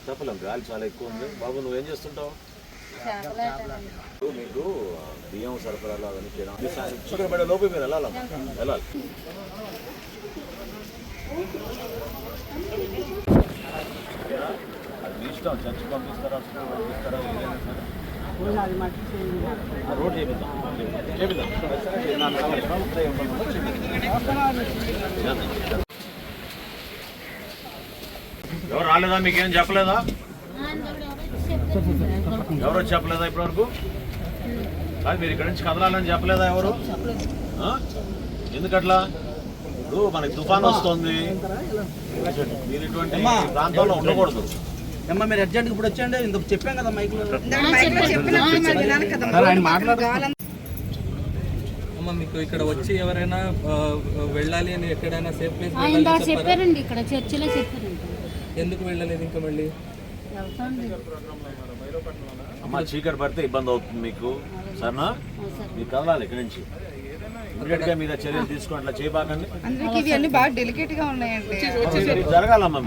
చెప్పలేం, గాలి చాలా ఎక్కువ ఉంది. బాబు నువ్వేం చేస్తుంటావు? మీకు బియ్యం సరఫరాలు అవన్నీ చేయడం లోపల మీరు వెళ్ళాలి. అది మీ ఇష్టం, చర్చి పంపిస్తారా, పంపిస్తారా, రోడ్ చేపిద్దాం. ఎవరు రాలేదా? మీకేం చెప్పలేదా? ఎవరో చెప్పలేదా ఇప్పటివరకు? అది మీరు ఇక్కడి నుంచి కదలాలని చెప్పలేదా ఎవరు? ఎందుకట్లా? ఇప్పుడు మనకి తుఫాన్ వస్తుంది, మీరు ఇటువంటి ప్రాంతాల్లో ఉండకూడదు. అమ్మా మీరు అర్జెంట్ ఇప్పుడు వచ్చేయండి, ఇందుకు చెప్పాం కదా మైక్లో. అమ్మా మీకు ఇక్కడ వచ్చి ఎవరైనా వెళ్ళాలి అని ఎక్కడైనా సేఫ్ ప్లేస్ చెప్పారండి, ఇక్కడ చర్చిలో చెప్పారండి. ఎందుకు వెళ్ళలేదు ఇంకా మళ్ళీ? అమ్మ చీకటి పడితే ఇబ్బంది అవుతుంది మీకు, సరేనా? మీరు కదలాలి ఇక్కడి నుంచి. ఇమీడియట్ గా మీద చర్యలు తీసుకుని అట్లా చేయబాకండి. జరగాలమ్మా.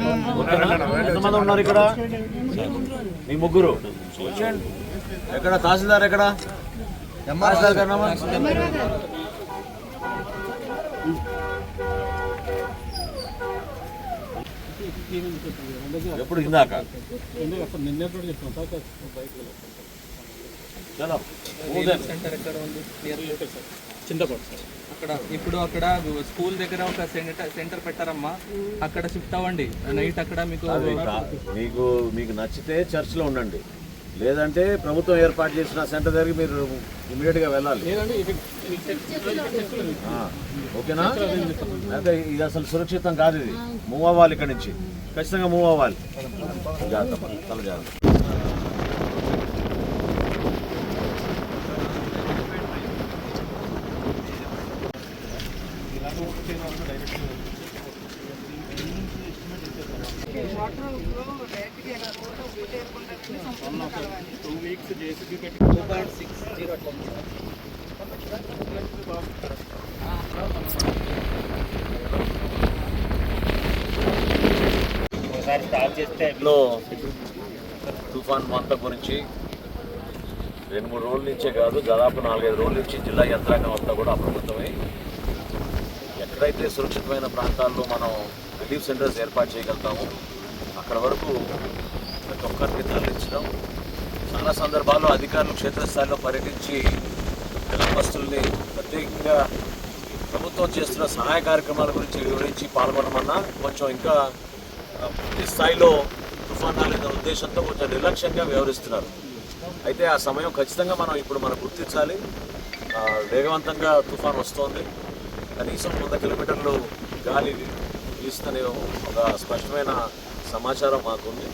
ఎంతమంది ఉన్నారు ఇక్కడ? మీ ముగ్గురు. ఎక్కడ తహసీల్దార్? ఎక్కడ తహసీల్దార్ కన్నా? ఎప్పుడు ఇందాక సెంటర్ ఎక్కడ ఉంది? అక్కడ ఇప్పుడు అక్కడ స్కూల్ దగ్గర ఒక సెంటర్ పెట్టారమ్మా, అక్కడ షిఫ్ట్ అవ్వండి. నైట్ అక్కడ మీకు నచ్చితే చర్చ్లో ఉండండి, లేదంటే ప్రభుత్వం ఏర్పాటు చేసిన సెంటర్ దగ్గరికి మీరు ఇమీడియట్ గా వెళ్ళాలి. ఓకేనా? అయితే ఇది అసలు సురక్షితం కాదు, ఇది మూవ్ అవ్వాలి ఇక్కడి నుంచి, ఖచ్చితంగా మూవ్ అవ్వాలి. జాగ్రత్త, చాలా జాగ్రత్త. తుఫాన్ మంత గురించి 2-3 రోజుల నుంచే కాదు, దాదాపు 4-5 రోజుల నుంచి జిల్లా యంత్రాంగం అంతా కూడా అప్రమత్తమై ఎక్కడైతే సురక్షితమైన ప్రాంతాల్లో మనం రిలీఫ్ సెంటర్స్ ఏర్పాటు చేయగలుగుతామో అక్కడ వరకు ప్రతి ఒక్కరికి తరలించడం. చాలా సందర్భాల్లో అధికారులు క్షేత్రస్థాయిలో పర్యటించి గ్రామస్తుల్ని ప్రత్యేకంగా ప్రభుత్వం చేస్తున్న సహాయ కార్యక్రమాల గురించి వివరించి పాల్గొనమన్నా కొంచెం ఇంకా పూర్తి స్థాయిలో తుఫాన్ రాలేదనే ఉద్దేశంతో కొంచెం నిర్లక్ష్యంగా వ్యవహరిస్తున్నారు. అయితే ఆ సమయం ఖచ్చితంగా మనం గుర్తించాలి. వేగవంతంగా తుఫాన్ వస్తోంది, కనీసం 100 కిలోమీటర్లు గాలి వీస్తుందనే ఒక స్పష్టమైన సమాచారం మాకుంది.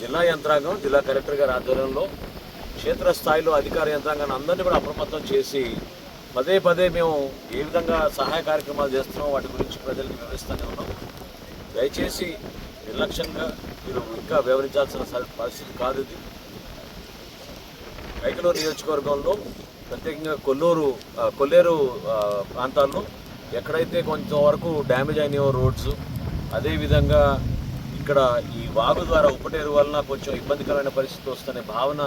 జిల్లా యంత్రాంగం, జిల్లా కలెక్టర్ గారి ఆధ్వర్యంలో క్షేత్రస్థాయిలో అధికార యంత్రాంగాన్ని అందరినీ కూడా అప్రమత్తం చేసి పదే మేము ఏ విధంగా సహాయ కార్యక్రమాలు చేస్తున్నామో వాటి గురించి ప్రజలకు వివరిస్తూనే ఉన్నాం. దయచేసి నిర్లక్ష్యంగా మీరు ఇంకా వ్యవహరించాల్సిన పరిస్థితి కాదు ఇది. కైకలూరు నియోజకవర్గంలో ప్రత్యేకంగా కొల్లేరు ప్రాంతాల్లో ఎక్కడైతే కొంతవరకు డ్యామేజ్ అయినాయో రోడ్స్, అదేవిధంగా ఇక్కడ ఈ వాగు ద్వారా ఉపటేరు వలన కొంచెం ఇబ్బందికరమైన పరిస్థితి వస్తున్న భావన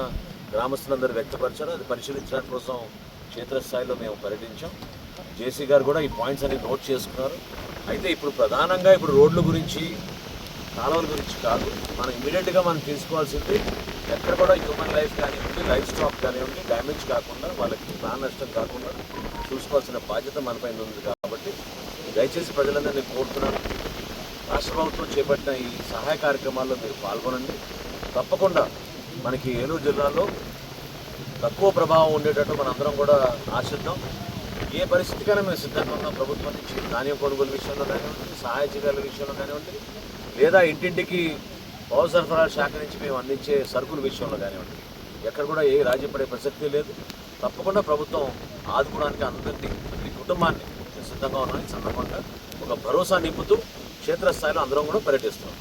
గ్రామస్తులందరూ వ్యక్తపరిచారు. అది పరిశీలించడం కోసం క్షేత్రస్థాయిలో మేము పర్యటించాం. జేసీ గారు కూడా ఈ పాయింట్స్ అన్ని నోట్ చేసుకున్నారు. అయితే ఇప్పుడు ప్రధానంగా రోడ్ల గురించి, కాలువల గురించి కాదు, మనం ఇమీడియట్గా మనం తీసుకోవాల్సింది ఎక్కడ కూడా హ్యూమన్ లైఫ్ కానివ్వండి, లైఫ్ స్టాక్ కానివ్వండి డ్యామేజ్ కాకుండా, వాళ్ళకి ప్రాణ నష్టం కాకుండా చూసుకోవాల్సిన బాధ్యత మనపైన ఉంది. కాబట్టి దయచేసి ప్రజలందరినీ కోరుతున్నాను, రాష్ట్ర ప్రభుత్వం చేపట్టిన ఈ సహాయ కార్యక్రమాల్లో మీరు పాల్గొనండి. తప్పకుండా మనకి ఏలూరు జిల్లాలో తక్కువ ప్రభావం ఉండేటట్టు మనందరం కూడా ఆశిద్దాం. ఏ పరిస్థితికైనా మేము సిద్ధంగా ఉన్నాం. ప్రభుత్వం నుంచి ధాన్యం కొనుగోలు విషయంలో కానివ్వండి, సహాయ చర్యల విషయంలో కానివ్వండి, లేదా ఇంటింటికి పౌర సరఫరాల శాఖ నుంచి మేము అందించే సరుకుల విషయంలో కానివ్వండి, ఎక్కడ కూడా ఏ రాజీ పడే ప్రసక్తి లేదు. తప్పకుండా ప్రభుత్వం ఆదుకోవడానికి అందరినీ, ప్రతి కుటుంబాన్ని సిద్ధంగా ఉన్నామని సందర్భంగా ఒక భరోసా నింపుతూ క్షేత్రస్థాయిలో అందరం కూడా పర్యటిస్తున్నాం.